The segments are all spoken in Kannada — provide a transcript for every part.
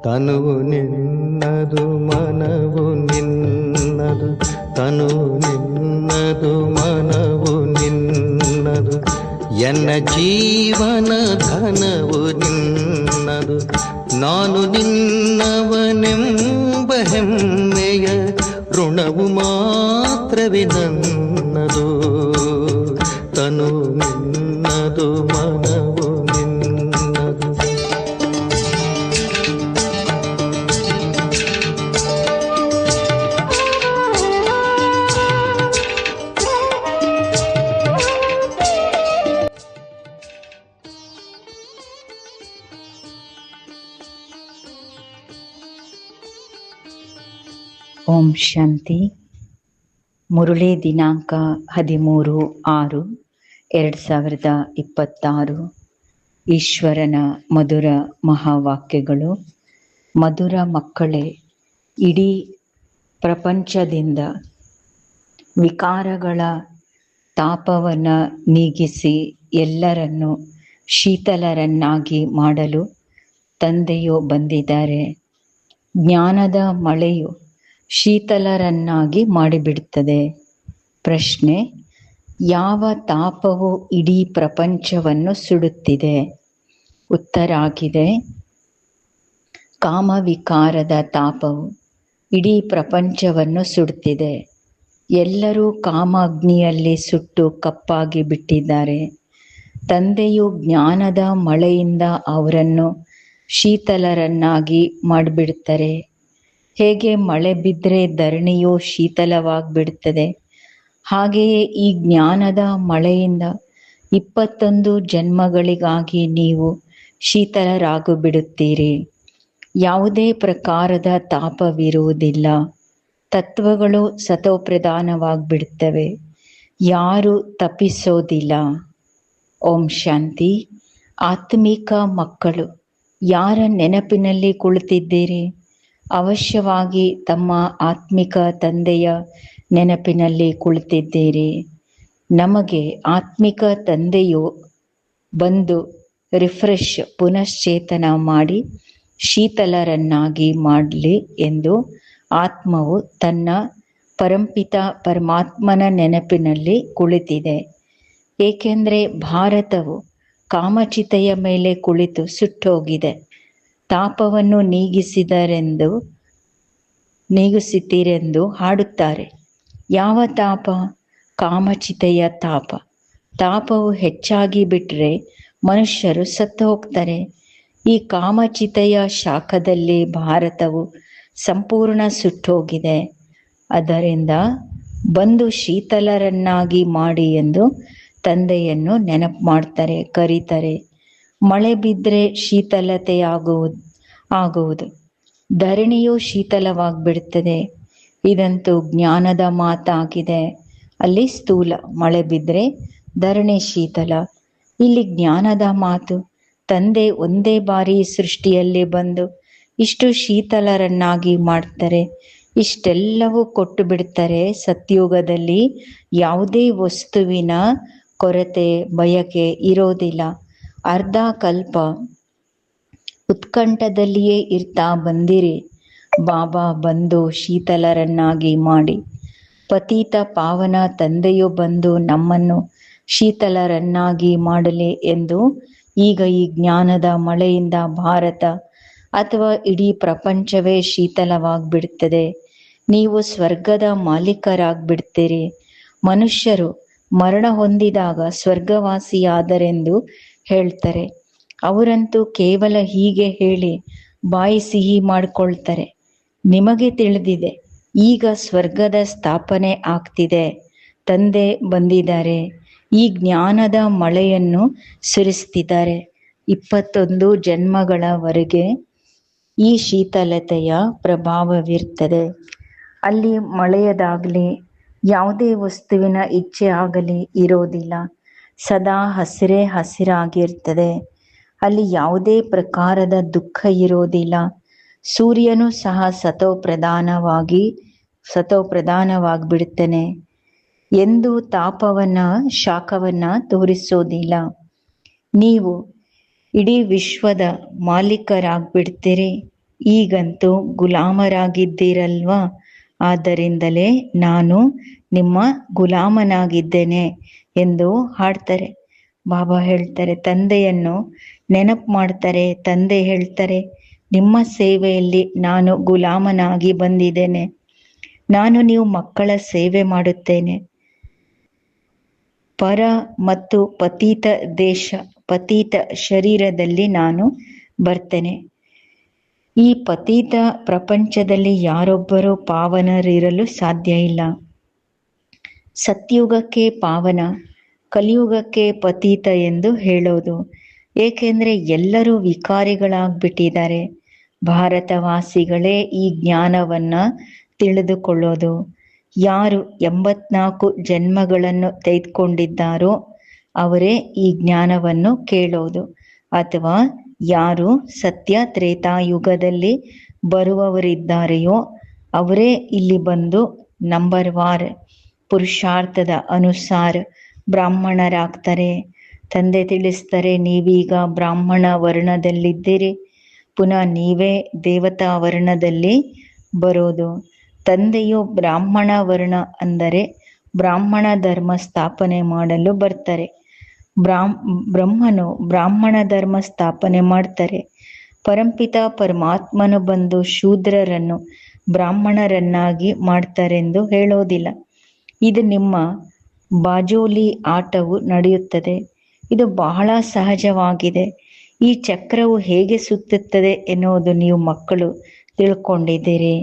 ತನುವು ನಿನ್ನದು ಮನವು ನಿನ್ನದು, ತನುವು ನಿನ್ನದು ಮನವು ನಿನ್ನದು, ಎನ್ನ ಜೀವನ ಧನವು ನಿನ್ನದು. ನಾನು ನಿನ್ನವನೆಂಬ ಹೆಮ್ಮೆಯ ಋಣವು ಮಾತ್ರವೇ ನನ್ನದು. ತನು ನಿನ್ನದು ಮನವು ನಿನ್ನದು. ಓಂ ಶಾಂತಿ. ಮುರುಳಿ ದಿನಾಂಕ 13/6/2026. ಈಶ್ವರನ ಮಧುರ ಮಹಾವಾಕ್ಯಗಳು. ಮಧುರ ಮಕ್ಕಳೇ, ಇಡೀ ಪ್ರಪಂಚದಿಂದ ವಿಕಾರಗಳ ತಾಪವನ್ನು ನೀಗಿಸಿ ಎಲ್ಲರನ್ನು ಶೀತಲರನ್ನಾಗಿ ಮಾಡಲು ತಂದೆಯು ಬಂದಿದ್ದಾರೆ. ಜ್ಞಾನದ ಮಳೆಯು ಶೀತಲರನ್ನಾಗಿ ಮಾಡಿಬಿಡುತ್ತದೆ. ಪ್ರಶ್ನೆ: ಯಾವ ತಾಪವು ಇಡೀ ಪ್ರಪಂಚವನ್ನು ಸುಡುತ್ತಿದೆ? ಉತ್ತರ ಆಗಿದೆ, ಕಾಮವಿಕಾರದ ತಾಪವು ಇಡೀ ಪ್ರಪಂಚವನ್ನು ಸುಡುತ್ತಿದೆ. ಎಲ್ಲರೂ ಕಾಮಾಗ್ನಿಯಲ್ಲಿ ಸುಟ್ಟು ಕಪ್ಪಾಗಿ ಬಿಟ್ಟಿದ್ದಾರೆ. ತಂದೆಯು ಜ್ಞಾನದ ಮಳೆಯಿಂದ ಅವರನ್ನು ಶೀತಲರನ್ನಾಗಿ ಮಾಡಿಬಿಡುತ್ತಾರೆ. ಹೇಗೆ ಮಳೆ ಬಿದ್ದರೆ ಧರಣಿಯು ಶೀತಲವಾಗಿಬಿಡುತ್ತದೆ, ಹಾಗೆಯೇ ಈ ಜ್ಞಾನದ ಮಳೆಯಿಂದ 21 ಜನ್ಮಗಳಿಗಾಗಿ ನೀವು ಶೀತಲರಾಗಿಬಿಡುತ್ತೀರಿ. ಯಾವುದೇ ಪ್ರಕಾರದ ತಾಪವಿರುವುದಿಲ್ಲ. ತತ್ವಗಳು ಸತೋಪ್ರಧಾನವಾಗಿಬಿಡುತ್ತವೆ. ಯಾರೂ ತಪ್ಪಿಸೋದಿಲ್ಲ. ಓಂ ಶಾಂತಿ. ಆತ್ಮಿಕ ಮಕ್ಕಳು, ಯಾರ ನೆನಪಿನಲ್ಲಿ ಕುಳಿತಿದ್ದೀರಿ? ಅವಶ್ಯವಾಗಿ ತಮ್ಮ ಆತ್ಮಿಕ ತಂದೆಯ ನೆನಪಿನಲ್ಲಿ ಕುಳಿತಿದ್ದೀರಿ. ನಮಗೆ ಆತ್ಮಿಕ ತಂದೆಯು ಬಂದು ರಿಫ್ರೆಶ್ ಪುನಶ್ಚೇತನ ಮಾಡಿ ಶೀತಲರನ್ನಾಗಿ ಮಾಡಲಿ ಎಂದು ಆತ್ಮವು ತನ್ನ ಪರಂಪಿತ ಪರಮಾತ್ಮನ ನೆನಪಿನಲ್ಲಿ ಕುಳಿತಿದೆ. ಏಕೆಂದರೆ ಭಾರತವು ಕಾಮಚಿತೆಯ ಮೇಲೆ ಕುಳಿತು ಸುಟ್ಟೋಗಿದೆ. ತಾಪವನ್ನು ನೀಗಿಸುತ್ತೀರೆಂದು ಹಾಡುತ್ತಾರೆ. ಯಾವ ತಾಪ? ಕಾಮಚಿತೆಯ ತಾಪ. ತಾಪವು ಹೆಚ್ಚಾಗಿ ಬಿಟ್ಟರೆ ಮನುಷ್ಯರು ಸತ್ತು ಹೋಗ್ತಾರೆ. ಈ ಕಾಮಚಿತೆಯ ಶಾಖದಲ್ಲಿ ಭಾರತವು ಸಂಪೂರ್ಣ ಸುಟ್ಟೋಗಿದೆ. ಅದರಿಂದ ಬಂದು ಶೀತಲರನ್ನಾಗಿ ಮಾಡಿ ಎಂದು ತಂದೆಯನ್ನು ನೆನಪು ಮಾಡ್ತಾರೆ, ಕರೀತಾರೆ. ಮಳೆ ಬಿದ್ದರೆ ಶೀತಲತೆ ಆಗುವುದು. ಧರಣಿಯು ಶೀತಲವಾಗಿಬಿಡುತ್ತದೆ. ಇದಂತೂ ಜ್ಞಾನದ ಮಾತಾಗಿದೆ. ಅಲ್ಲಿ ಸ್ಥೂಲ ಮಳೆ ಬಿದ್ದರೆ ಧರಣಿ ಶೀತಲ. ಇಲ್ಲಿ ಜ್ಞಾನದ ಮಾತು. ತಂದೆ ಒಂದೇ ಬಾರಿ ಸೃಷ್ಟಿಯಲ್ಲಿ ಬಂದು ಇಷ್ಟು ಶೀತಲರನ್ನಾಗಿ ಮಾಡ್ತಾರೆ. ಇಷ್ಟೆಲ್ಲವೂ ಕೊಟ್ಟು ಬಿಡ್ತಾರೆ. ಸತ್ಯುಗದಲ್ಲಿ ಯಾವುದೇ ವಸ್ತುವಿನ ಕೊರತೆ ಬಯಕೆ ಇರೋದಿಲ್ಲ. ಅರ್ಧ ಕಲ್ಪ ಉತ್ಕಂಠದಲ್ಲಿಯೇ ಇರ್ತಾ ಬಂದಿರಿ. ಬಾಬಾ ಬಂದು ಶೀತಲರನ್ನಾಗಿ ಮಾಡಿ. ಪತೀತ ಪಾವನ ತಂದೆಯು ಬಂದು ನಮ್ಮನ್ನು ಶೀತಲರನ್ನಾಗಿ ಮಾಡಲಿ ಎಂದು ಈಗ ಈ ಜ್ಞಾನದ ಮಳೆಯಿಂದ ಭಾರತ ಅಥವಾ ಇಡೀ ಪ್ರಪಂಚವೇ ಶೀತಲವಾಗಿಬಿಡ್ತದೆ. ನೀವು ಸ್ವರ್ಗದ ಮಾಲೀಕರಾಗ್ಬಿಡ್ತೀರಿ. ಮನುಷ್ಯರು ಮರಣ ಹೊಂದಿದಾಗ ಸ್ವರ್ಗವಾಸಿಯಾದರೆಂದು ಹೇಳ್ತಾರೆ. ಅವರಂತೂ ಕೇವಲ ಹೀಗೆ ಹೇಳಿ ಬಾಯಿ ಸಿಹಿ ಮಾಡಿಕೊಳ್ತಾರೆ. ನಿಮಗೆ ತಿಳಿದಿದೆ, ಈಗ ಸ್ವರ್ಗದ ಸ್ಥಾಪನೆ ಆಗ್ತಿದೆ. ತಂದೆ ಬಂದಿದ್ದಾರೆ. ಈ ಜ್ಞಾನದ ಮಳೆಯನ್ನು ಸುರಿಸ್ತಿದ್ದಾರೆ. 21 ಜನ್ಮಗಳವರೆಗೆ ಈ ಶೀತಲತೆಯ ಪ್ರಭಾವವಿರ್ತದೆ. ಅಲ್ಲಿ ಮಳೆಯದಾಗಲಿ ಯಾವುದೇ ವಸ್ತುವಿನ ಇಚ್ಛೆ ಆಗಲಿ ಇರೋದಿಲ್ಲ. ಸದಾ ಹಸಿರೇ ಹಸಿರಾಗಿರ್ತದೆ. ಅಲ್ಲಿ ಯಾವುದೇ ಪ್ರಕಾರದ ದುಃಖ ಇರೋದಿಲ್ಲ. ಸೂರ್ಯನು ಸಹ ಸತೋಪ್ರಧಾನವಾಗಿಬಿಡುತ್ತಾನೆ. ಎಂದು ತಾಪವನ್ನು ಶಾಖವನ್ನು ತೋರಿಸೋದಿಲ್ಲ. ನೀವು ಇಡೀ ವಿಶ್ವದ ಮಾಲೀಕರಾಗ್ಬಿಡ್ತೀರಿ. ಈಗಂತೂ ಗುಲಾಮರಾಗಿದ್ದೀರಲ್ವಾ, ಆದ್ದರಿಂದಲೇ ನಾನು ನಿಮ್ಮ ಗುಲಾಮನಾಗಿದ್ದೇನೆ ಎಂದು ಹಾಡ್ತಾರೆ. ಬಾಬಾ ಹೇಳ್ತಾರೆ, ತಂದೆಯನ್ನು ನೆನಪು ಮಾಡ್ತಾರೆ. ತಂದೆ ಹೇಳ್ತಾರೆ, ನಿಮ್ಮ ಸೇವೆಯಲ್ಲಿ ನಾನು ಗುಲಾಮನಾಗಿ ಬಂದಿದ್ದೇನೆ. ನೀವು ಮಕ್ಕಳ ಸೇವೆ ಮಾಡುತ್ತೇನೆ. ಪರ ಮತ್ತು ಪತೀತ ದೇಶ, ಪತೀತ ಶರೀರದಲ್ಲಿ ನಾನು ಬರ್ತೇನೆ. ಈ ಪತೀತ ಪ್ರಪಂಚದಲ್ಲಿ ಯಾರೊಬ್ಬರೂ ಪಾವನರಿರಲು ಸಾಧ್ಯ ಇಲ್ಲ. ಸತ್ಯುಗಕ್ಕೆ ಪಾವನ, ಕಲಿಯುಗಕ್ಕೆ ಪತೀತ ಎಂದು ಹೇಳೋದು. ಏಕೆಂದರೆ ಎಲ್ಲರೂ ವಿಕಾರಿಗಳಾಗ್ಬಿಟ್ಟಿದ್ದಾರೆ. ಭಾರತವಾಸಿಗಳೇ ಈ ಜ್ಞಾನವನ್ನ ತಿಳಿದುಕೊಳ್ಳೋದು. ಯಾರು 84 ಜನ್ಮಗಳನ್ನು ತೆಗೆದುಕೊಂಡಿದ್ದಾರೋ ಅವರೇ ಈ ಜ್ಞಾನವನ್ನು ಕೇಳೋದು. ಅಥವಾ ಯಾರು ಸತ್ಯ ತ್ರೇತಾಯುಗದಲ್ಲಿ ಬರುವವರಿದ್ದಾರೆಯೋ ಅವರೇ ಇಲ್ಲಿ ಬಂದು ನಂಬರ್ವಾರ್ ಪುರುಷಾರ್ಥದ ಅನುಸಾರ ಬ್ರಾಹ್ಮಣರಾಗ್ತಾರೆ. ತಂದೆ ತಿಳಿಸ್ತಾರೆ, ನೀವೀಗ ಬ್ರಾಹ್ಮಣ ವರ್ಣದಲ್ಲಿದ್ದೀರಿ, ಪುನಃ ನೀವೇ ದೇವತಾ ವರ್ಣದಲ್ಲಿ ಬರೋದು. ತಂದೆಯು ಬ್ರಾಹ್ಮಣ ವರ್ಣ ಅಂದರೆ ಬ್ರಾಹ್ಮಣ ಧರ್ಮ ಸ್ಥಾಪನೆ ಮಾಡಲು ಬರ್ತಾರೆ. ಬ್ರಹ್ಮನು ಬ್ರಾಹ್ಮಣ ಧರ್ಮ ಸ್ಥಾಪನೆ ಮಾಡ್ತಾರೆ. ಪರಂಪಿತ ಪರಮಾತ್ಮನು ಬಂದು ಶೂದ್ರರನ್ನು ಬ್ರಾಹ್ಮಣರನ್ನಾಗಿ ಮಾಡ್ತಾರೆಂದು ಹೇಳೋದಿಲ್ಲ. ಇದು ನಿಮ್ಮ ಬಾಜೋಲಿ ಆಟವು ನಡೆಯುತ್ತದೆ. ಇದು ಬಹಳ ಸಹಜವಾಗಿದೆ. ಈ ಚಕ್ರವು ಹೇಗೆ ಸುತ್ತುತ್ತದೆ ಎನ್ನುವುದು ನೀವು ಮಕ್ಕಳು ತಿಳ್ಕೊಂಡಿದ್ದೀರಿ.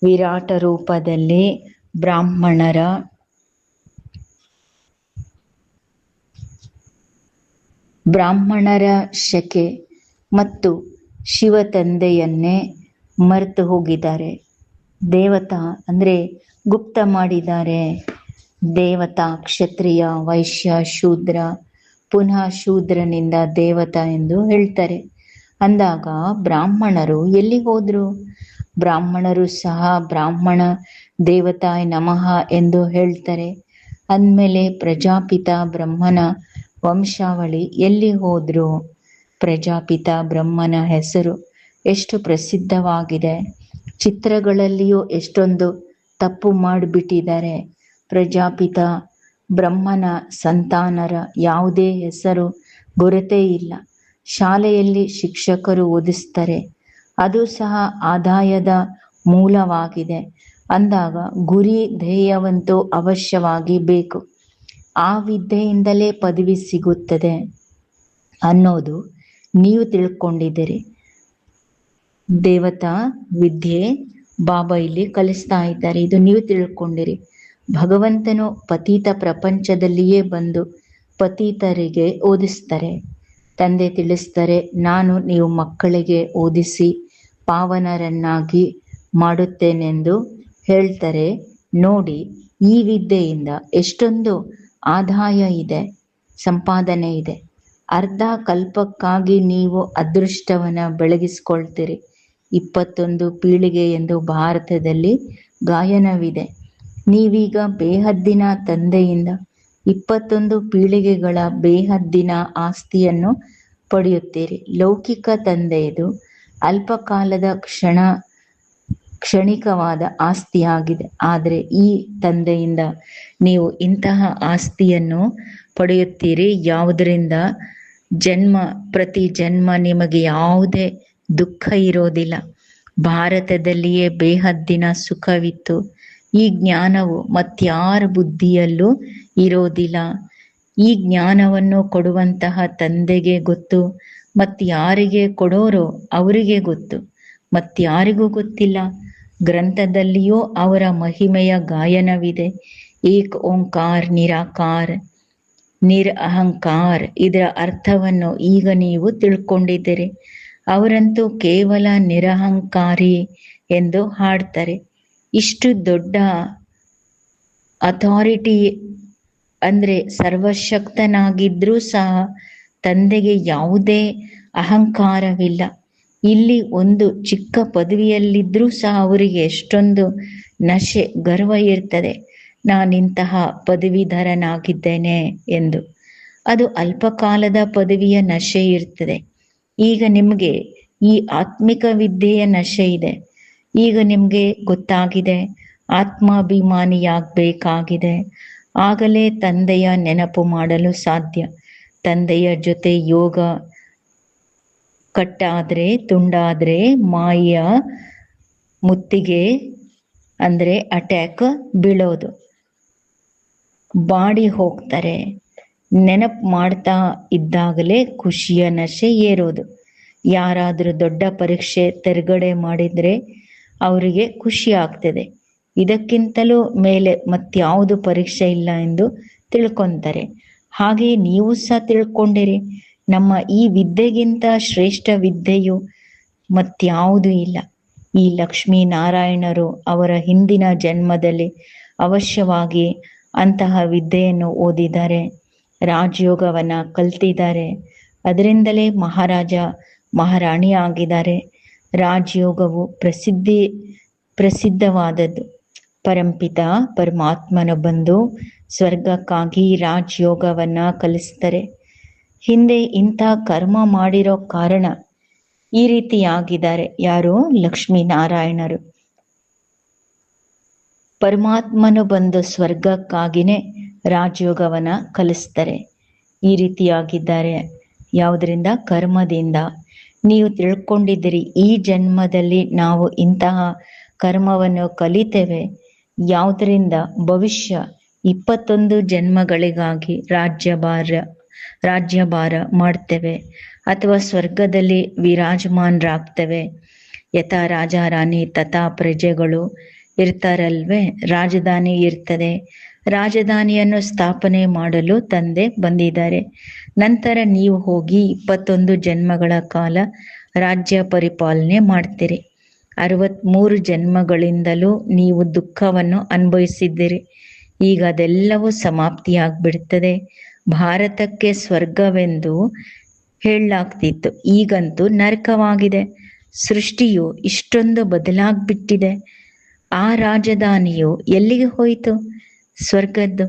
ವಿರಾಟ ರೂಪದಲ್ಲಿ ಬ್ರಾಹ್ಮಣರ ಶಕೆ ಮತ್ತು ಶಿವ ತಂದೆಯನ್ನೇ ಮರೆತು ಹೋಗಿದ್ದಾರೆ. ದೇವತಾ ಅಂದರೆ ಗುಪ್ತ ಮಾಡಿದ್ದಾರೆ. ದೇವತಾ, ಕ್ಷತ್ರಿಯ, ವೈಶ್ಯ, ಶೂದ್ರ, ಪುನಃ ಶೂದ್ರನಿಂದ ದೇವತಾ ಎಂದು ಹೇಳ್ತಾರೆ. ಅಂದಾಗ ಬ್ರಾಹ್ಮಣರು ಎಲ್ಲಿ ಹೋದ್ರು? ಬ್ರಾಹ್ಮಣರು ಸಹ ಬ್ರಾಹ್ಮಣ ದೇವತಾಯ ನಮಃ ಎಂದು ಹೇಳ್ತಾರೆ. ಅಂದಮೇಲೆ ಪ್ರಜಾಪಿತ ಬ್ರಹ್ಮನ ವಂಶಾವಳಿ ಎಲ್ಲಿ ಹೋದ್ರು? ಪ್ರಜಾಪಿತ ಬ್ರಹ್ಮನ ಹೆಸರು ಎಷ್ಟು ಪ್ರಸಿದ್ಧವಾಗಿದೆ. ಚಿತ್ರಗಳಲ್ಲಿಯೂ ಎಷ್ಟೊಂದು ತಪ್ಪು ಮಾಡಿಬಿಟ್ಟಿದ್ದಾರೆ. ಪ್ರಜಾಪಿತ ಬ್ರಹ್ಮನ ಸಂತಾನರ ಯಾವುದೇ ಹೆಸರು ಗುರುತೇ ಇಲ್ಲ. ಶಾಲೆಯಲ್ಲಿ ಶಿಕ್ಷಕರು ಓದಿಸ್ತಾರೆ, ಅದು ಸಹ ಆದಾಯದ ಮೂಲವಾಗಿದೆ. ಅಂದಾಗ ಗುರಿ ಧ್ಯೇಯವಂತೂ ಅವಶ್ಯವಾಗಿ ಬೇಕು. ಆ ವಿದ್ಯೆಯಿಂದಲೇ ಪದವಿ ಸಿಗುತ್ತದೆ ಅನ್ನೋದು ನೀವು ತಿಳ್ಕೊಂಡಿದ್ದೀರಿ. ದೇವತಾ ವಿದ್ಯೆ ಬಾಬಾ ಇಲ್ಲಿ ಕಲಿಸ್ತಾ ಇದ್ದಾರೆ, ಇದು ನೀವು ತಿಳ್ಕೊಂಡಿರಿ. ಭಗವಂತನು ಪತೀತ ಪ್ರಪಂಚದಲ್ಲಿಯೇ ಬಂದು ಪತೀತರಿಗೆ ಓದಿಸ್ತಾರೆ. ತಂದೆ ತಿಳಿಸ್ತಾರೆ, ನೀವು ಮಕ್ಕಳಿಗೆ ಓದಿಸಿ ಪಾವನರನ್ನಾಗಿ ಮಾಡುತ್ತೇನೆಂದು ಹೇಳ್ತಾರೆ. ನೋಡಿ, ಈ ವಿದ್ಯೆಯಿಂದ ಎಷ್ಟೊಂದು ಆದಾಯ ಇದೆ, ಸಂಪಾದನೆ ಇದೆ. ಅರ್ಧ ಕಲ್ಪಕ್ಕಾಗಿ ನೀವು ಅದೃಷ್ಟವನ್ನ ಬೆಳಗಿಸ್ಕೊಳ್ತೀರಿ. 21 ಪೀಳಿಗೆ ಎಂದು ಭಾರತದಲ್ಲಿ ಗಾಯನವಿದೆ. ನೀವೀಗ ಬೇಹದ್ದಿನ ತಂದೆಯಿಂದ 21 ಪೀಳಿಗೆಗಳ ಬೇಹದ್ದಿನ ಆಸ್ತಿಯನ್ನು ಪಡೆಯುತ್ತೀರಿ. ಲೌಕಿಕ ತಂದೆಯದು ಅಲ್ಪಕಾಲದ ಕ್ಷಣಿಕವಾದ ಆಸ್ತಿಯಾಗಿದೆ. ಆದರೆ ಈ ತಂದೆಯಿಂದ ನೀವು ಇಂತಹ ಆಸ್ತಿಯನ್ನು ಪಡೆಯುತ್ತೀರಿ, ಯಾವುದರಿಂದ ಪ್ರತಿ ಜನ್ಮ ನಿಮಗೆ ಯಾವುದೇ ದುಃಖ ಇರೋದಿಲ್ಲ. ಭಾರತದಲ್ಲಿಯೇ ಬೇಹದ್ದಿನ ಸುಖವಿತ್ತು. ಈ ಜ್ಞಾನವು ಮತ್ಯಾರ ಬುದ್ಧಿಯಲ್ಲೂ ಇರೋದಿಲ್ಲ. ಈ ಜ್ಞಾನವನ್ನು ಕೊಡುವಂತಹ ತಂದೆಗೆ ಗೊತ್ತು, ಮತ್ಯಾರಿಗೆ ಕೊಡೋರೋ ಅವರಿಗೆ ಗೊತ್ತು, ಮತ್ಯಾರಿಗೂ ಗೊತ್ತಿಲ್ಲ. ಗ್ರಂಥದಲ್ಲಿಯೂ ಅವರ ಮಹಿಮೆಯ ಗಾಯನವಿದೆ. ಏಕ್ ಓಂಕಾರ ನಿರಾಕಾರ ನಿರಹಂಕಾರ, ಇದರ ಅರ್ಥವನ್ನು ಈಗ ನೀವು ತಿಳ್ಕೊಂಡಿದ್ದೀರಿ. ಅವರಂತೂ ಕೇವಲ ನಿರಹಂಕಾರಿ ಎಂದು ಹಾಡ್ತಾರೆ. ಇಷ್ಟು ದೊಡ್ಡ ಅಥಾರಿಟಿ ಅಂದ್ರೆ ಸರ್ವಶಕ್ತನಾಗಿದ್ರೂ ಸಹ ತಂದೆಗೆ ಯಾವುದೇ ಅಹಂಕಾರವಿಲ್ಲ. ಇಲ್ಲಿ ಒಂದು ಚಿಕ್ಕ ಪದವಿಯಲ್ಲಿದ್ರೂ ಸಹ ಅವರಿಗೆ ಎಷ್ಟೊಂದು ನಶೆ, ಗರ್ವ ಇರ್ತದೆ. ನಾನಿಂತಹ ಪದವೀಧರನಾಗಿದ್ದೇನೆ ಎಂದು. ಅದು ಅಲ್ಪಕಾಲದ ಪದವಿಯ ನಶೆ ಇರ್ತದೆ. ಈಗ ನಿಮಗೆ ಈ ಆತ್ಮಿಕ ವಿದ್ಯೆಯ ನಶೆ ಇದೆ. ಈಗ ನಿಮ್ಗೆ ಗೊತ್ತಾಗಿದೆ, ಆತ್ಮಾಭಿಮಾನಿಯಾಗಬೇಕಾಗಿದೆ. ಆಗಲೇ ತಂದೆಯ ನೆನಪು ಮಾಡಲು ಸಾಧ್ಯ. ತಂದೆಯ ಜೊತೆ ಯೋಗ ಕಟ್ಟಾದ್ರೆ, ತುಂಡಾದ್ರೆ ಮಾಯೆಯ ಮುತ್ತಿಗೆ ಅಂದ್ರೆ ಅಟ್ಯಾಕ್ ಬೀಳೋದು, ಬಾಡಿ ಹೋಗ್ತಾರೆ. ನೆನಪು ಮಾಡ್ತಾ ಇದ್ದಾಗಲೇ ಖುಷಿಯ ನಶೆ ಏರೋದು. ಯಾರಾದರೂ ದೊಡ್ಡ ಪರೀಕ್ಷೆ ತೆರಗಡೆ ಮಾಡಿದ್ರೆ ಅವರಿಗೆ ಖುಷಿ ಆಗ್ತದೆ. ಇದಕ್ಕಿಂತಲೂ ಮೇಲೆ ಮತ್ಯಾವುದು ಪರೀಕ್ಷೆ ಇಲ್ಲ ಎಂದು ತಿಳ್ಕೊಂತಾರೆ. ಹಾಗೆ ನೀವು ಸಹ ತಿಳ್ಕೊಂಡಿರಿ, ನಮ್ಮ ಈ ವಿದ್ಯೆಗಿಂತ ಶ್ರೇಷ್ಠ ವಿದ್ಯೆಯು ಮತ್ಯಾವುದೂ ಇಲ್ಲ. ಈ ಲಕ್ಷ್ಮೀನಾರಾಯಣರು ಅವರ ಹಿಂದಿನ ಜನ್ಮದಲ್ಲಿ ಅವಶ್ಯವಾಗಿ ಅಂತಹ ವಿದ್ಯೆಯನ್ನು ಓದಿದ್ದಾರೆ, ರಾಜಯೋಗವನ್ನ ಕಲ್ತಿದ್ದಾರೆ. ಅದರಿಂದಲೇ ಮಹಾರಾಜ ಮಹಾರಾಣಿ ಆಗಿದ್ದಾರೆ. ರಾಜಯೋಗವು ಪ್ರಸಿದ್ಧವಾದದ್ದು. ಪರಂಪಿತ ಪರಮಾತ್ಮನ ಬಂದು ಸ್ವರ್ಗಕ್ಕಾಗಿ ರಾಜಯೋಗವನ್ನ ಕಲಿಸ್ತಾರೆ. ಹಿಂದೆ ಇಂಥ ಕರ್ಮ ಮಾಡಿರೋ ಕಾರಣ ಈ ರೀತಿಯಾಗಿದ್ದಾರೆ. ಯಾರು? ಲಕ್ಷ್ಮೀನಾರಾಯಣರು. ಪರಮಾತ್ಮನು ಬಂದು ಸ್ವರ್ಗಕ್ಕಾಗಿನೇ ರಾಜಯೋಗವನ್ನ ಕಲಿಸ್ತಾರೆ. ಈ ರೀತಿಯಾಗಿದ್ದಾರೆ. ಯಾವುದರಿಂದ? ಕರ್ಮದಿಂದ. ನೀವು ತಿಳ್ಕೊಂಡಿದ್ದೀರಿ, ಈ ಜನ್ಮದಲ್ಲಿ ನಾವು ಇಂತಹ ಕರ್ಮವನ್ನು ಕಲಿತೇವೆ. ಯಾವುದರಿಂದ? ಭವಿಷ್ಯ 21 ಜನ್ಮಗಳಿಗಾಗಿ ರಾಜ್ಯಭಾರ ಮಾಡ್ತೇವೆ, ಅಥವಾ ಸ್ವರ್ಗದಲ್ಲಿ ವಿರಾಜಮಾನರಾಗ್ತೇವೆ. ಯಥಾ ರಾಜ ರಾಣಿ ತಥಾ ಪ್ರಜೆಗಳು ಇರ್ತಾರಲ್ವೇ, ರಾಜಧಾನಿ ಇರ್ತದೆ. ರಾಜಧಾನಿಯನ್ನು ಸ್ಥಾಪನೆ ಮಾಡಲು ತಂದೆ ಬಂದಿದ್ದಾರೆ. ನಂತರ ನೀವು ಹೋಗಿ 21 ಜನ್ಮಗಳ ಕಾಲ ರಾಜ್ಯ ಪರಿಪಾಲನೆ ಮಾಡ್ತೀರಿ. 63 ಜನ್ಮಗಳಿಂದಲೂ ನೀವು ದುಃಖವನ್ನು ಅನುಭವಿಸಿದ್ದೀರಿ. ಈಗ ಅದೆಲ್ಲವೂ ಸಮಾಪ್ತಿಯಾಗ್ಬಿಡ್ತದೆ. ಭಾರತಕ್ಕೆ ಸ್ವರ್ಗವೆಂದು ಹೇಳಲಾಗ್ತಿತ್ತು, ಈಗಂತೂ ನರಕವಾಗಿದೆ. ಸೃಷ್ಟಿಯು ಇಷ್ಟೊಂದು ಬದಲಾಗ್ಬಿಟ್ಟಿದೆ. ಆ ರಾಜಧಾನಿಯು ಎಲ್ಲಿಗೆ ಹೋಯಿತು? ಸ್ವರ್ಗದ್ದು.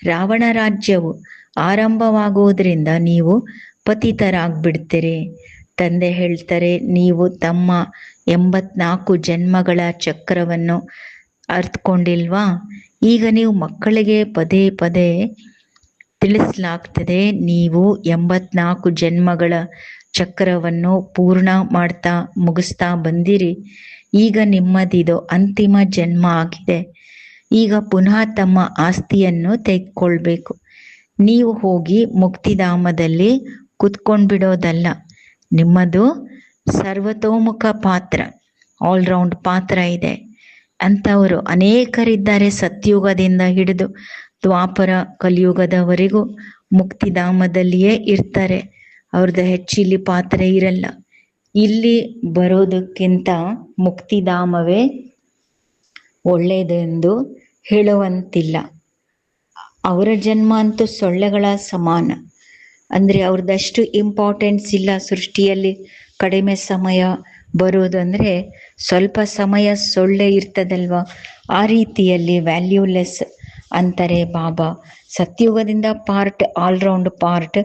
ರಾವಣ ರಾಜ್ಯವು ಆರಂಭವಾಗುವುದರಿಂದ ನೀವು ಪತಿತರಾಗ್ಬಿಡ್ತೀರಿ. ತಂದೆ ಹೇಳ್ತಾರೆ, ನೀವು ತಮ್ಮ 84 ಜನ್ಮಗಳ ಚಕ್ರವನ್ನು ಅರ್ಥಕೊಂಡಿಲ್ವಾ? ಈಗ ನೀವು ಮಕ್ಕಳಿಗೆ ಪದೇ ಪದೇ ತಿಳಿಸಲಾಗ್ತದೆ. ನೀವು 84 ಜನ್ಮಗಳ ಚಕ್ರವನ್ನು ಪೂರ್ಣ ಮಾಡ್ತಾ ಮುಗಿಸ್ತಾ ಬಂದಿರಿ. ಈಗ ನಿಮ್ಮದಿದು ಅಂತಿಮ ಜನ್ಮ ಆಗಿದೆ. ಈಗ ಪುನಃ ತಮ್ಮ ಆಸ್ತಿಯನ್ನು ತೆಗೆದುಕೊಳ್ಬೇಕು. ನೀವು ಹೋಗಿ ಮುಕ್ತಿಧಾಮದಲ್ಲಿ ಕುತ್ಕೊಂಡ್ಬಿಡೋದಲ್ಲ. ನಿಮ್ಮದು ಸರ್ವತೋಮುಖ ಪಾತ್ರ, ಆಲ್ರೌಂಡ್ ಪಾತ್ರ ಇದೆ. ಅಂಥವರು ಅನೇಕರಿದ್ದಾರೆ. ಸತ್ಯುಗದಿಂದ ಹಿಡಿದು ದ್ವಾಪರ ಕಲಿಯುಗದವರೆಗೂ ಮುಕ್ತಿಧಾಮದಲ್ಲಿಯೇ ಇರ್ತಾರೆ. ಅವ್ರದ್ದು ಹೆಚ್ಚಿಲ್ಲಿ ಪಾತ್ರ ಇರಲ್ಲ. ಇಲ್ಲಿ ಬರೋದಕ್ಕಿಂತ ಮುಕ್ತಿಧಾಮವೇ ಒಳ್ಳೆಯದೆಂದು ಹೇಳುವಂತಿಲ್ಲ. ಅವರ ಜನ್ಮ ಅಂತೂ ಸೊಳ್ಳೆಗಳ ಸಮಾನ. ಅಂದರೆ ಅವ್ರದ್ದಷ್ಟು ಇಂಪಾರ್ಟೆನ್ಸ್ ಇಲ್ಲ. ಸೃಷ್ಟಿಯಲ್ಲಿ ಕಡಿಮೆ ಸಮಯ ಬರೋದಂದರೆ ಸ್ವಲ್ಪ ಸಮಯ ಸೊಳ್ಳೆ ಇರ್ತದಲ್ವ, ಆ ರೀತಿಯಲ್ಲಿ ವ್ಯಾಲ್ಯೂಲೆಸ್ ಅಂತಾರೆ ಬಾಬಾ. ಸತ್ಯುಗದಿಂದ ಪಾರ್ಟ್, ಆಲ್ರೌಂಡ್ ಪಾರ್ಟ್,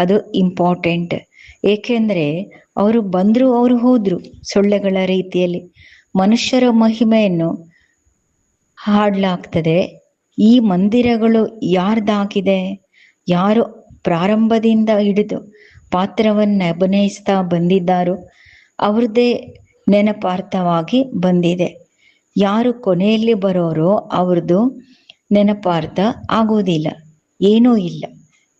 ಅದು ಇಂಪಾರ್ಟೆಂಟ್. ಏಕೆಂದರೆ ಅವರು ಬಂದರು, ಅವರು ಹೋದರು. ಸೊಳ್ಳೆಗಳ ರೀತಿಯಲ್ಲಿ ಮನುಷ್ಯರ ಮಹಿಮೆಯನ್ನು ಹಾಡಲಾಗ್ತದೆ. ಈ ಮಂದಿರಗಳು ಯಾರ್ದಾಗಿದೆ? ಯಾರು ಪ್ರಾರಂಭದಿಂದ ಹಿಡಿದು ಪಾತ್ರವನ್ನು ಅಭಿನಯಿಸ್ತಾ ಬಂದಿದ್ದಾರೋ ಅವ್ರದ್ದೇ ನೆನಪಾರ್ಥವಾಗಿ ಬಂದಿದೆ. ಯಾರು ಕೊನೆಯಲ್ಲಿ ಬರೋರೋ ಅವ್ರದ್ದು ನೆನಪಾರ್ಥ ಆಗೋದಿಲ್ಲ, ಏನೂ ಇಲ್ಲ.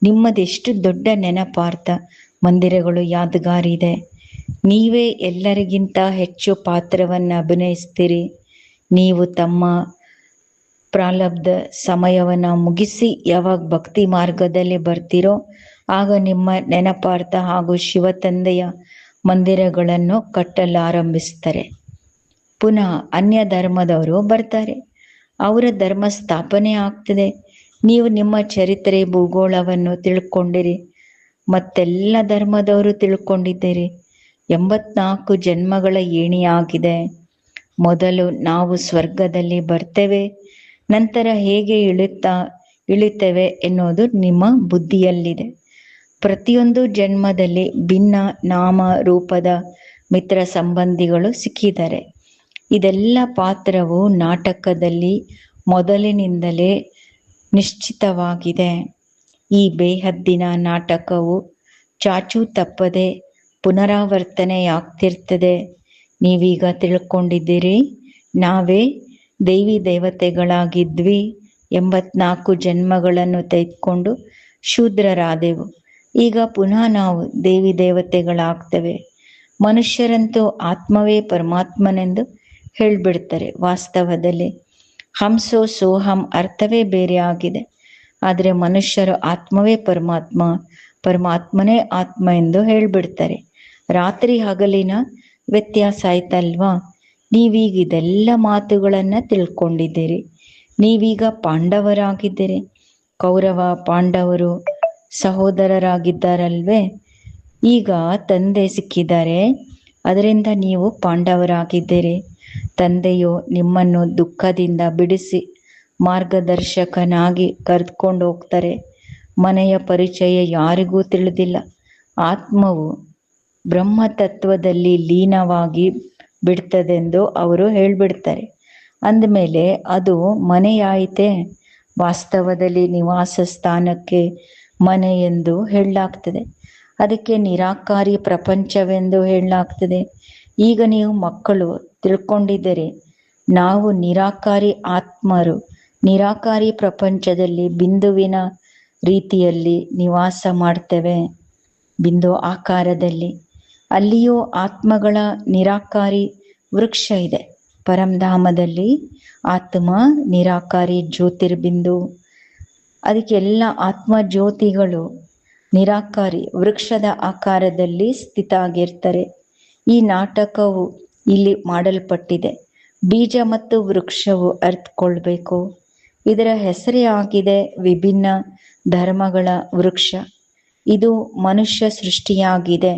ನಿಮ್ಮದೆಷ್ಟು ದೊಡ್ಡ ನೆನಪಾರ್ಥ ಮಂದಿರಗಳು ಯಾದಗಾರಿದೆ. ನೀವೇ ಎಲ್ಲರಿಗಿಂತ ಹೆಚ್ಚು ಪಾತ್ರವನ್ನು ಅಭಿನಯಿಸ್ತೀರಿ. ನೀವು ತಮ್ಮ ಪ್ರಾರಬ್ಧ ಸಮಯವನ್ನು ಮುಗಿಸಿ ಯಾವಾಗ ಭಕ್ತಿ ಮಾರ್ಗದಲ್ಲಿ ಬರ್ತೀರೋ ಆಗ ನಿಮ್ಮ ನೆನಪಾರ್ಥ ಹಾಗೂ ಶಿವ ತಂದೆಯ ಮಂದಿರಗಳನ್ನು ಕಟ್ಟಲಾರಂಭಿಸ್ತಾರೆ. ಪುನಃ ಅನ್ಯ ಧರ್ಮದವರು ಬರ್ತಾರೆ, ಅವರ ಧರ್ಮ ಸ್ಥಾಪನೆ ಆಗ್ತದೆ. ನೀವು ನಿಮ್ಮ ಚರಿತ್ರೆ ಭೂಗೋಳವನ್ನು ತಿಳ್ಕೊಂಡಿರಿ, ಮತ್ತೆಲ್ಲ ಧರ್ಮದವರು ತಿಳ್ಕೊಂಡಿದ್ದೀರಿ. 84 ಜನ್ಮಗಳ ಏಣಿಯಾಗಿದೆ. ಮೊದಲು ನಾವು ಸ್ವರ್ಗದಲ್ಲಿ ಬರ್ತೇವೆ, ನಂತರ ಹೇಗೆ ಇಳಿತೇವೆ ಎನ್ನುವುದು ನಿಮ್ಮ ಬುದ್ಧಿಯಲ್ಲಿದೆ. ಪ್ರತಿಯೊಂದು ಜನ್ಮದಲ್ಲಿ ಭಿನ್ನ ನಾಮ ರೂಪದ ಮಿತ್ರ ಸಂಬಂಧಿಗಳು ಸಿಕ್ಕಿದ್ದಾರೆ. ಇದೆಲ್ಲ ಪಾತ್ರವು ನಾಟಕದಲ್ಲಿ ಮೊದಲಿನಿಂದಲೇ ನಿಶ್ಚಿತವಾಗಿದೆ. ಈ ಬೇಹದ್ದಿನ ನಾಟಕವು ಚಾಚೂ ತಪ್ಪದೆ ಪುನರಾವರ್ತನೆಯಾಗ್ತಿರ್ತದೆ. ನೀವೀಗ ತಿಳ್ಕೊಂಡಿದ್ದೀರಿ, ನಾವೇ ದೇವಿ ದೇವತೆಗಳಾಗಿದ್ವಿ. 84 ಜನ್ಮಗಳನ್ನು ತೆಗೆದುಕೊಂಡು ಶೂದ್ರರಾದೆವು. ಈಗ ಪುನಃ ನಾವು ದೇವಿ ದೇವತೆಗಳಾಗ್ತೇವೆ. ಮನುಷ್ಯರಂತೂ ಆತ್ಮವೇ ಪರಮಾತ್ಮನೆಂದು ಹೇಳ್ಬಿಡ್ತಾರೆ. ವಾಸ್ತವದಲ್ಲಿ ಹಂಸೋ ಸೋಹಂ ಅರ್ಥವೇ ಬೇರೆ ಆಗಿದೆ. ಆದರೆ ಮನುಷ್ಯರು ಆತ್ಮವೇ ಪರಮಾತ್ಮ, ಪರಮಾತ್ಮನೇ ಆತ್ಮ ಎಂದು ಹೇಳ್ಬಿಡ್ತಾರೆ. ರಾತ್ರಿ ಹಗಲಿನ ವ್ಯತ್ಯಾಸ ಆಯ್ತಲ್ವಾ? ನೀವೀಗ ಇದೆಲ್ಲ ಮಾತುಗಳನ್ನ ತಿಳ್ಕೊಂಡಿದ್ದೀರಿ. ನೀವೀಗ ಪಾಂಡವರಾಗಿದ್ದೀರಿ. ಕೌರವ ಪಾಂಡವರು ಸಹೋದರರಾಗಿದ್ದಾರಲ್ವೇ? ಈಗ ತಂದೆ ಸಿಕ್ಕಿದ್ದಾರೆ, ಅದರಿಂದ ನೀವು ಪಾಂಡವರಾಗಿದ್ದೀರಿ. ತಂದೆಯು ನಿಮ್ಮನ್ನು ದುಃಖದಿಂದ ಬಿಡಿಸಿ ಮಾರ್ಗದರ್ಶಕನಾಗಿ ಕರೆದುಕೊಂಡು ಹೋಗ್ತಾರೆ. ಮನೆಯ ಪರಿಚಯ ಯಾರಿಗೂ ತಿಳಿದಿಲ್ಲ. ಆತ್ಮವು ಬ್ರಹ್ಮತತ್ವದಲ್ಲಿ ಲೀನವಾಗಿ ಬಿಡ್ತದೆಂದು ಅವರು ಹೇಳ್ಬಿಡ್ತಾರೆ. ಅಂದಮೇಲೆ ಅದು ಮನೆಯಾಯಿತೆ. ವಾಸ್ತವದಲ್ಲಿ ನಿವಾಸ ಸ್ಥಾನಕ್ಕೆ ಮನೆ ಎಂದು ಹೇಳಲಾಗ್ತದೆ. ಅದಕ್ಕೆ ನಿರಾಕಾರಿ ಪ್ರಪಂಚವೆಂದು ಹೇಳಲಾಗ್ತದೆ. ಈಗ ನೀವು ಮಕ್ಕಳು ತಿಳ್ಕೊಂಡಿದ್ದೀರಿ, ನಾವು ನಿರಾಕಾರಿ ಆತ್ಮರು ನಿರಾಕಾರಿ ಪ್ರಪಂಚದಲ್ಲಿ ಬಿಂದುವಿನ ರೀತಿಯಲ್ಲಿ ನಿವಾಸ ಮಾಡ್ತೇವೆ. ಬಿಂದು ಆಕಾರದಲ್ಲಿ. ಅಲ್ಲಿಯೂ ಆತ್ಮಗಳ ನಿರಾಕಾರಿ ವೃಕ್ಷ ಇದೆ. ಪರಂಧಾಮದಲ್ಲಿ ಆತ್ಮ ನಿರಾಕಾರಿ ಜ್ಯೋತಿರ್ಬಿಂದು. ಅದಕ್ಕೆಲ್ಲ ಆತ್ಮ ಜ್ಯೋತಿಗಳು ನಿರಾಕಾರಿ ವೃಕ್ಷದ ಆಕಾರದಲ್ಲಿ ಸ್ಥಿತ ಆಗಿರ್ತಾರೆ. ಈ ನಾಟಕವು ಇಲ್ಲಿ ಮಾಡಲ್ಪಟ್ಟಿದೆ. ಬೀಜ ಮತ್ತು ವೃಕ್ಷವು ಅರ್ಥಕೊಳ್ಬೇಕು. ಇದರ ಹೆಸರೇ ಆಗಿದೆ ವಿಭಿನ್ನ ಧರ್ಮಗಳ ವೃಕ್ಷ. ಇದು ಮನುಷ್ಯ ಸೃಷ್ಟಿಯಾಗಿದೆ.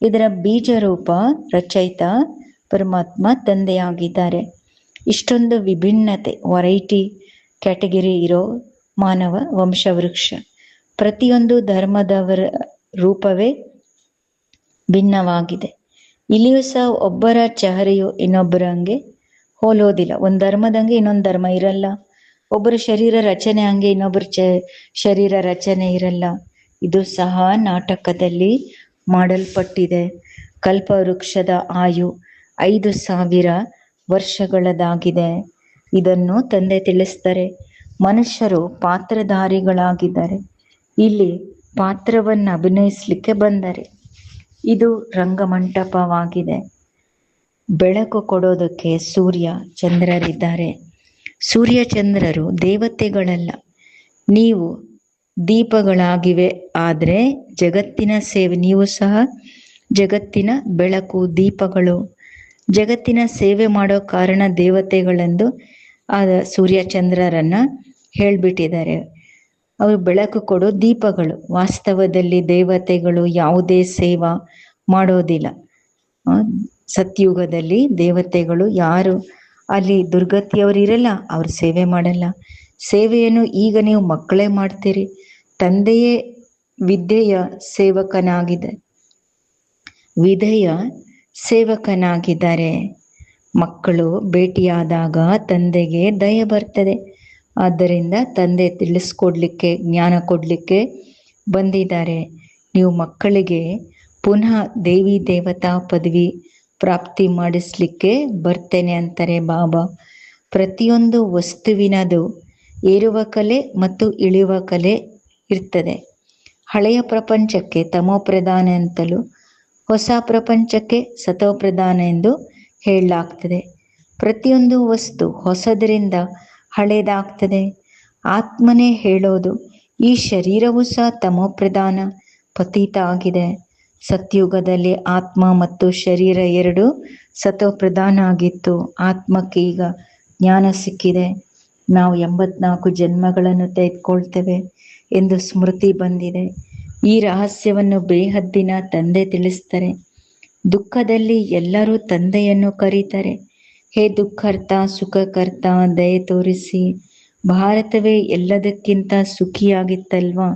ಇದರ ಬೀಜ ರೂಪ ರಚಯಿತ ಪರಮಾತ್ಮ ತಂದೆಯಾಗಿದ್ದಾರೆ. ಇಷ್ಟೊಂದು ವಿಭಿನ್ನತೆ, ವೆರೈಟಿ ಕ್ಯಾಟಗರಿ ಇರೋ ಮಾನವ ವಂಶವೃಕ್ಷ. ಪ್ರತಿಯೊಂದು ಧರ್ಮದವರ ರೂಪವೇ ಭಿನ್ನವಾಗಿದೆ. ಇಲ್ಲಿಯೂ ಸಹ ಒಬ್ಬರ ಚಹರೆಯು ಇನ್ನೊಬ್ಬರ ಹಂಗೆ ಹೋಲೋದಿಲ್ಲ. ಒಂದು ಧರ್ಮದಂಗೆ ಇನ್ನೊಂದು ಧರ್ಮ ಇರಲ್ಲ. ಒಬ್ಬರ ಶರೀರ ರಚನೆ ಹಂಗೆ ಇನ್ನೊಬ್ಬರ ಶರೀರ ರಚನೆ ಇರಲ್ಲ. ಇದು ಸಹ ನಾಟಕದಲ್ಲಿ ಮಾಡಲ್ಪಟ್ಟಿದೆ. ಕಲ್ಪವೃಕ್ಷದ ಆಯು 5000 ವರ್ಷಗಳದಾಗಿದೆ. ಇದನ್ನು ತಂದೆ ತಿಳಿಸ್ತಾರೆ. ಮನುಷ್ಯರು ಪಾತ್ರಧಾರಿಗಳಾಗಿದ್ದಾರೆ. ಇಲ್ಲಿ ಪಾತ್ರವನ್ನು ಅಭಿನಯಿಸ್ಲಿಕ್ಕೆ ಬಂದರೆ ಇದು ರಂಗಮಂಟಪವಾಗಿದೆ. ಬೆಳಕು ಕೊಡೋದಕ್ಕೆ ಸೂರ್ಯ ಚಂದ್ರರಿದ್ದಾರೆ. ಸೂರ್ಯ ಚಂದ್ರರು ದೇವತೆಗಳಲ್ಲ, ನೀವು ದೀಪಗಳಾಗಿವೆ. ಆದರೆ ಜಗತ್ತಿನ ಸೇವೆ, ನೀವು ಸಹ ಜಗತ್ತಿನ ಬೆಳಕು, ದೀಪಗಳು. ಜಗತ್ತಿನ ಸೇವೆ ಮಾಡೋ ಕಾರಣ ದೇವತೆಗಳೆಂದು ಆದ ಸೂರ್ಯಚಂದ್ರರನ್ನ ಹೇಳ್ಬಿಟ್ಟಿದ್ದಾರೆ. ಅವರು ಬೆಳಕು ಕೊಡೋ ದೀಪಗಳು. ವಾಸ್ತವದಲ್ಲಿ ದೇವತೆಗಳು ಯಾವುದೇ ಸೇವಾ ಮಾಡೋದಿಲ್ಲ. ಸತ್ಯುಗದಲ್ಲಿ ದೇವತೆಗಳು ಯಾರು ಅಲ್ಲಿ ದುರ್ಗತಿಯವರು ಇರಲ್ಲ, ಅವ್ರು ಸೇವೆ ಮಾಡಲ್ಲ. ಸೇವೆಯನ್ನು ಈಗ ನೀವು ಮಕ್ಕಳೇ ಮಾಡ್ತೀರಿ. ತಂದೆಯೇ ವಿದ್ಯೆಯ ಸೇವಕನಾಗಿದೆ, ವಿಧೇಯ ಸೇವಕನಾಗಿದ್ದಾರೆ. ಮಕ್ಕಳು ಭೇಟಿಯಾದಾಗ ತಂದೆಗೆ ದಯೆ ಬರ್ತದೆ. ಆದ್ದರಿಂದ ತಂದೆ ತಿಳಿಸ್ಕೊಡ್ಲಿಕ್ಕೆ, ಜ್ಞಾನ ಕೊಡ್ಲಿಕ್ಕೆ ಬಂದಿದ್ದಾರೆ. ನೀವು ಮಕ್ಕಳಿಗೆ ಪುನಃ ದೇವಿ ದೇವತಾ ಪದವಿ ಪ್ರಾಪ್ತಿ ಮಾಡಿಸ್ಲಿಕ್ಕೆ ಬರ್ತೇನೆ ಅಂತಾರೆ ಬಾಬಾ. ಪ್ರತಿಯೊಂದು ವಸ್ತುವಿನದು ಏರುವ ಕಲೆ ಮತ್ತು ಇಳಿಯುವ ಕಲೆ ಇರ್ತದೆ. ಹಳೆಯ ಪ್ರಪಂಚಕ್ಕೆ ತಮೋಪ್ರಧಾನ ಅಂತಲೂ, ಹೊಸ ಪ್ರಪಂಚಕ್ಕೆ ಸತೋಪ್ರಧಾನ ಎಂದು ಹೇಳಲಾಗ್ತದೆ. ಪ್ರತಿಯೊಂದು ವಸ್ತು ಹೊಸದರಿಂದ ಹಳೇದಾಗ್ತದೆ. ಆತ್ಮನೇ ಹೇಳೋದು, ಈ ಶರೀರವೂ ಸಹ ತಮೋಪ್ರಧಾನ ಪತೀತ ಆಗಿದೆ. ಸತ್ಯುಗದಲ್ಲಿ ಆತ್ಮ ಮತ್ತು ಶರೀರ ಎರಡು ಸತೋಪ್ರಧಾನ ಆಗಿತ್ತು. ಆತ್ಮಕ್ಕೆ ಈಗ ಜ್ಞಾನ ಸಿಕ್ಕಿದೆ. ನಾವು 84 ಜನ್ಮಗಳನ್ನು ತೆಗೆದುಕೊಳ್ತೇವೆ ಎಂದು ಸ್ಮೃತಿ ಬಂದಿದೆ. ಈ ರಹಸ್ಯವನ್ನು ಬೇಹದ್ದಿನ ತಂದೆ ತಿಳಿಸ್ತಾರೆ. ದುಃಖದಲ್ಲಿ ಎಲ್ಲರೂ ತಂದೆಯನ್ನು ಕರೀತಾರೆ. ಹೇ ದುಃಖರ್ತ, ಸುಖಕರ್ತ, ದಯೆ ತೋರಿಸಿ. ಭಾರತವೇ ಎಲ್ಲದಕ್ಕಿಂತ ಸುಖಿಯಾಗಿತ್ತಲ್ವಾ?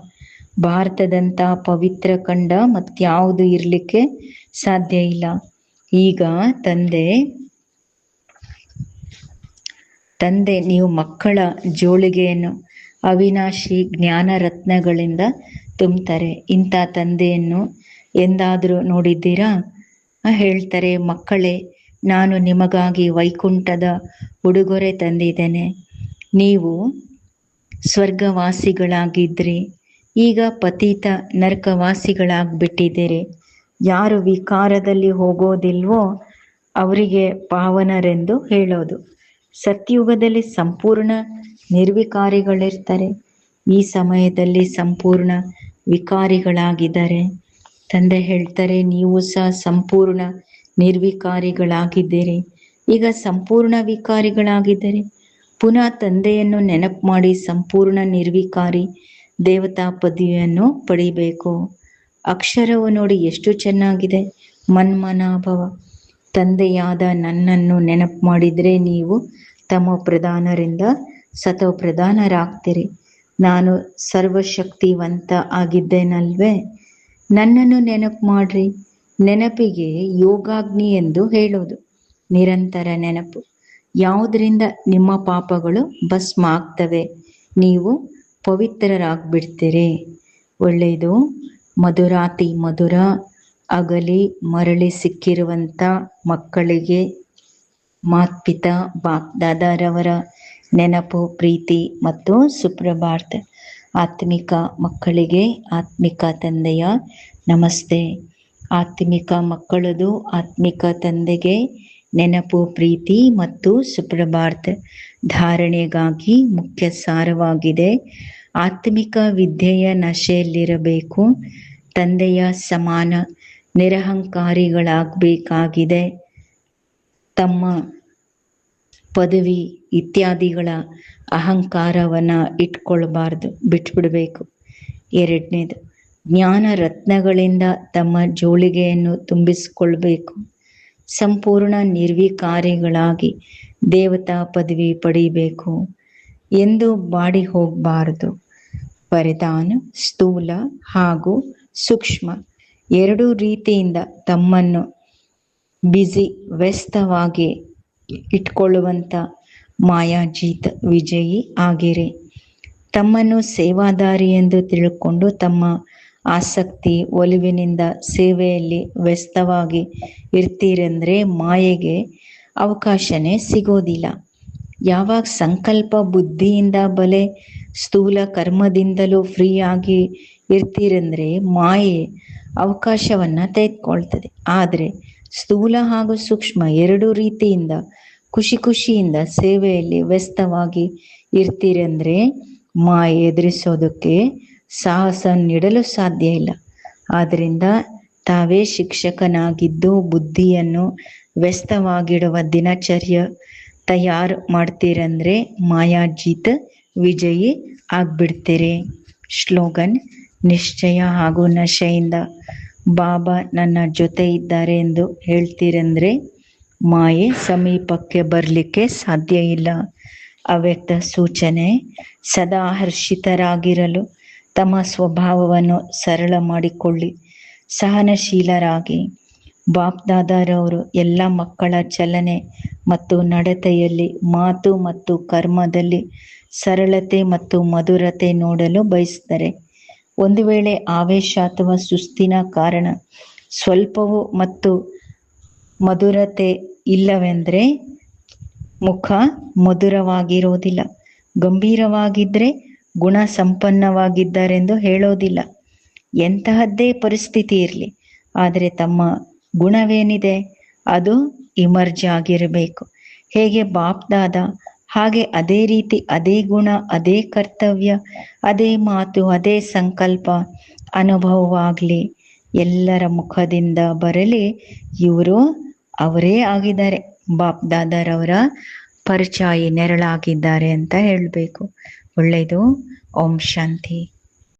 ಭಾರತದಂಥ ಪವಿತ್ರ ಖಂಡ ಮತ್ಯಾವುದು ಇರಲಿಕ್ಕೆ ಸಾಧ್ಯ ಇಲ್ಲ. ಈಗ ತಂದೆ ನೀವು ಮಕ್ಕಳ ಜೋಳಿಗೆಯನ್ನು ಅವಿನಾಶಿ ಜ್ಞಾನ ರತ್ನಗಳಿಂದ ತುಂಬ್ತಾರೆ. ಇಂಥ ತಂದೆಯನ್ನು ಎಂದಾದರೂ ನೋಡಿದ್ದೀರಾ? ಹೇಳ್ತಾರೆ, ಮಕ್ಕಳೇ, ನಾನು ನಿಮಗಾಗಿ ವೈಕುಂಠದ ಉಡುಗೊರೆ ತಂದಿದ್ದೇನೆ. ನೀವು ಸ್ವರ್ಗವಾಸಿಗಳಾಗಿದ್ರಿ, ಈಗ ಪತಿತ ನರಕವಾಸಿಗಳಾಗ್ಬಿಟ್ಟಿದ್ದೀರಿ. ಯಾರು ವಿಕಾರದಲ್ಲಿ ಹೋಗೋದಿಲ್ವೋ ಅವರಿಗೆ ಪಾವನರೆಂದು ಹೇಳೋದು. ಸತ್ಯುಗದಲ್ಲಿ ಸಂಪೂರ್ಣ ನಿರ್ವಿಕಾರಿಗಳಿರ್ತಾರೆ. ಈ ಸಮಯದಲ್ಲಿ ಸಂಪೂರ್ಣ ವಿಕಾರಿಗಳಾಗಿದ್ದಾರೆ. ತಂದೆ ಹೇಳ್ತಾರೆ, ನೀವು ಸಹ ಸಂಪೂರ್ಣ ನಿರ್ವಿಕಾರಿಗಳಾಗಿದ್ದೀರಿ, ಈಗ ಸಂಪೂರ್ಣ ವಿಕಾರಿಗಳಾಗಿದ್ದೀರಿ. ಪುನಃ ತಂದೆಯನ್ನು ನೆನಪು ಮಾಡಿ ಸಂಪೂರ್ಣ ನಿರ್ವಿಕಾರಿ ದೇವತಾ ಪದವಿಯನ್ನು ಪಡಿಬೇಕು. ಅಕ್ಷರವು ನೋಡಿ ಎಷ್ಟು ಚೆನ್ನಾಗಿದೆ, ಮನ್ಮನಾಭವ. ತಂದೆಯಾದ ನನ್ನನ್ನು ನೆನಪು ಮಾಡಿದರೆ ನೀವು ತಮೋ ಪ್ರಧಾನರಿಂದ ಸತೋ ಪ್ರಧಾನರಾಗ್ತೀರಿ. ನಾನು ಸರ್ವಶಕ್ತಿವಂತ ಆಗಿದ್ದೇನಲ್ವೇ? ನನ್ನನ್ನು ನೆನಪು ಮಾಡ್ರಿ. ನೆನಪಿಗೆ ಯೋಗಾಗ್ನಿ ಎಂದು ಹೇಳೋದು. ನಿರಂತರ ನೆನಪು. ಯಾವುದರಿಂದ ನಿಮ್ಮ ಪಾಪಗಳು ಭಸ್ಮ ಆಗ್ತವೆ, ನೀವು ಪವಿತ್ರರಾಗ್ಬಿಡ್ತೀರಿ. ಒಳ್ಳೆಯದು. ಮಧುರಾತಿ ಮಧುರ ಅಗಲಿ ಮರಳಿ ಸಿಕ್ಕಿರುವಂಥ ಮಕ್ಕಳಿಗೆ ಮಾತ್ಪಿತಾ ಬಾಪ್ದಾದಾರವರ ನೆನಪು, ಪ್ರೀತಿ ಮತ್ತು ಸುಪ್ರಭಾತ. ಆತ್ಮಿಕ ಮಕ್ಕಳಿಗೆ ಆತ್ಮಿಕ ತಂದೆಯ ನಮಸ್ತೆ. ಆತ್ಮಿಕ ಮಕ್ಕಳದು ಆತ್ಮಿಕ ತಂದೆಗೆ ನೆನಪು, ಪ್ರೀತಿ ಮತ್ತು ಸುಪ್ರಭಾತ. ಧಾರಣೆಗಾಗಿ ಮುಖ್ಯ ಸಾರವಾಗಿದೆ. ಆತ್ಮಿಕ ವಿದ್ಯೆಯ ನಶೆಯಲ್ಲಿರಬೇಕು. ತಂದೆಯ ಸಮಾನ ನಿರಹಂಕಾರಿಗಳಾಗಬೇಕಾಗಿದೆ. ತಮ್ಮ ಪದವಿ ಇತ್ಯಾದಿಗಳ ಅಹಂಕಾರವನ್ನು ಇಟ್ಕೊಳ್ಬಾರ್ದು, ಬಿಟ್ಬಿಡಬೇಕು. ಎರಡನೇದು, ಜ್ಞಾನ ರತ್ನಗಳಿಂದ ತಮ್ಮ ಜೋಳಿಗೆಯನ್ನು ತುಂಬಿಸಿಕೊಳ್ಬೇಕು. ಸಂಪೂರ್ಣ ನಿರ್ವಿಕಾರಿಗಳಾಗಿ ದೇವತಾ ಪದವಿ ಪಡೀಬೇಕು. ಎಂದು ಬಾಡಿ ಹೋಗಬಾರದು. ವರದಾನ: ಸ್ಥೂಲ ಹಾಗೂ ಸೂಕ್ಷ್ಮ ಎರಡೂ ರೀತಿಯಿಂದ ತಮ್ಮನ್ನು ವ್ಯಸ್ತವಾಗಿ ಇಟ್ಕೊಳ್ಳುವಂಥ ಮಾಯಾಜೀತ ವಿಜಯಿ ಆಗಿರಿ. ತಮ್ಮನ್ನು ಸೇವಾದಾರಿ ಎಂದು ತಿಳ್ಕೊಂಡು ತಮ್ಮ ಆಸಕ್ತಿ ಒಲವಿನಿಂದ ಸೇವೆಯಲ್ಲಿ ವ್ಯಸ್ತವಾಗಿ ಇರ್ತೀರಂದ್ರೆ ಮಾಯೆಗೆ ಅವಕಾಶನೇ ಸಿಗೋದಿಲ್ಲ. ಯಾವಾಗ ಸಂಕಲ್ಪ ಬುದ್ಧಿಯಿಂದ ಬಲೆ ಸ್ಥೂಲ ಕರ್ಮದಿಂದಲೂ ಫ್ರೀ ಆಗಿ ಇರ್ತೀರಂದ್ರೆ ಮಾಯೆ ಅವಕಾಶವನ್ನು ತೆಗೆದುಕೊಳ್ತದೆ. ಆದರೆ ಸ್ಥೂಲ ಹಾಗೂ ಸೂಕ್ಷ್ಮ ಎರಡೂ ರೀತಿಯಿಂದ ಖುಷಿಯಿಂದ ಸೇವೆಯಲ್ಲಿ ವ್ಯಸ್ತವಾಗಿ ಇರ್ತೀರಂದ್ರೆ ಮಾಯೆ ಎದುರಿಸೋದಕ್ಕೆ ಸಾಹಸ ನೀಡಲು ಸಾಧ್ಯ ಇಲ್ಲ. ಆದ್ದರಿಂದ ತಾವೇ ಶಿಕ್ಷಕನಾಗಿದ್ದು ಬುದ್ಧಿಯನ್ನು ವ್ಯಸ್ತವಾಗಿಡುವ ದಿನಚರ್ಯ ತಯಾರು ಮಾಡ್ತೀರಂದ್ರೆ ಮಾಯಾಜೀತ ವಿಜಯಿ ಆಗ್ಬಿಡ್ತೀರಿ. ಶ್ಲೋಗನ್: ನಿಶ್ಚಯ ಹಾಗೂ ನಶೆಯಿಂದ ಬಾಬಾ ನನ್ನ ಜೊತೆ ಇದ್ದಾರೆ ಎಂದು ಹೇಳ್ತೀರಂದ್ರೆ ಮಾಯೆ ಸಮೀಪಕ್ಕೆ ಬರಲಿಕ್ಕೆ ಸಾಧ್ಯ ಇಲ್ಲ. ಅವ್ಯಕ್ತ ಸೂಚನೆ: ಸದಾ ಹರ್ಷಿತರಾಗಿರಲು ತಮ್ಮ ಸ್ವಭಾವವನ್ನು ಸರಳ ಮಾಡಿಕೊಳ್ಳಿ. ಸಹನಶೀಲರಾಗಿ. ಬಾಪ್ದಾದಾರವರು ಎಲ್ಲ ಮಕ್ಕಳ ಚಲನೆ ಮತ್ತು ನಡತೆಯಲ್ಲಿ, ಮಾತು ಮತ್ತು ಕರ್ಮದಲ್ಲಿ ಸರಳತೆ ಮತ್ತು ಮಧುರತೆ ನೋಡಲು ಬಯಸ್ತಾರೆ. ಒಂದು ವೇಳೆ ಆವೇಶ ಅಥವಾ ಸುಸ್ತಿನ ಕಾರಣ ಸ್ವಲ್ಪವೂ ಮತ್ತು ಮಧುರತೆ ಇಲ್ಲವೆಂದರೆ ಮುಖ ಮಧುರವಾಗಿರೋದಿಲ್ಲ. ಗಂಭೀರವಾಗಿದ್ದರೆ ಗುಣ ಸಂಪನ್ನವಾಗಿದ್ದಾರೆಂದು ಹೇಳೋದಿಲ್ಲ. ಎಂತಹದ್ದೇ ಪರಿಸ್ಥಿತಿ ಇರಲಿ, ಆದರೆ ತಮ್ಮ ಗುಣವೇನಿದೆ ಅದು ಇಮರ್ಜ್ ಆಗಿರಬೇಕು. ಹೇಗೆ ಬಾಪ್ದಾದ ಹಾಗೆ ಅದೇ ರೀತಿ ಅದೇ ಗುಣ, ಅದೇ ಕರ್ತವ್ಯ, ಅದೇ ಮಾತು, ಅದೇ ಸಂಕಲ್ಪ ಅನುಭವವಾಗಲಿ. ಎಲ್ಲರ ಮುಖದಿಂದ ಬರಲಿ ಇವರು ಅವರೇ ಆಗಿದ್ದಾರೆ, ಬಾಪ್ದಾದರವರ ಪರಿಚಯ ನೆರಳಾಗಿದ್ದಾರೆ ಅಂತ ಹೇಳಬೇಕು. ಒಳ್ಳೆಯದು. ಓಂ ಶಾಂತಿ.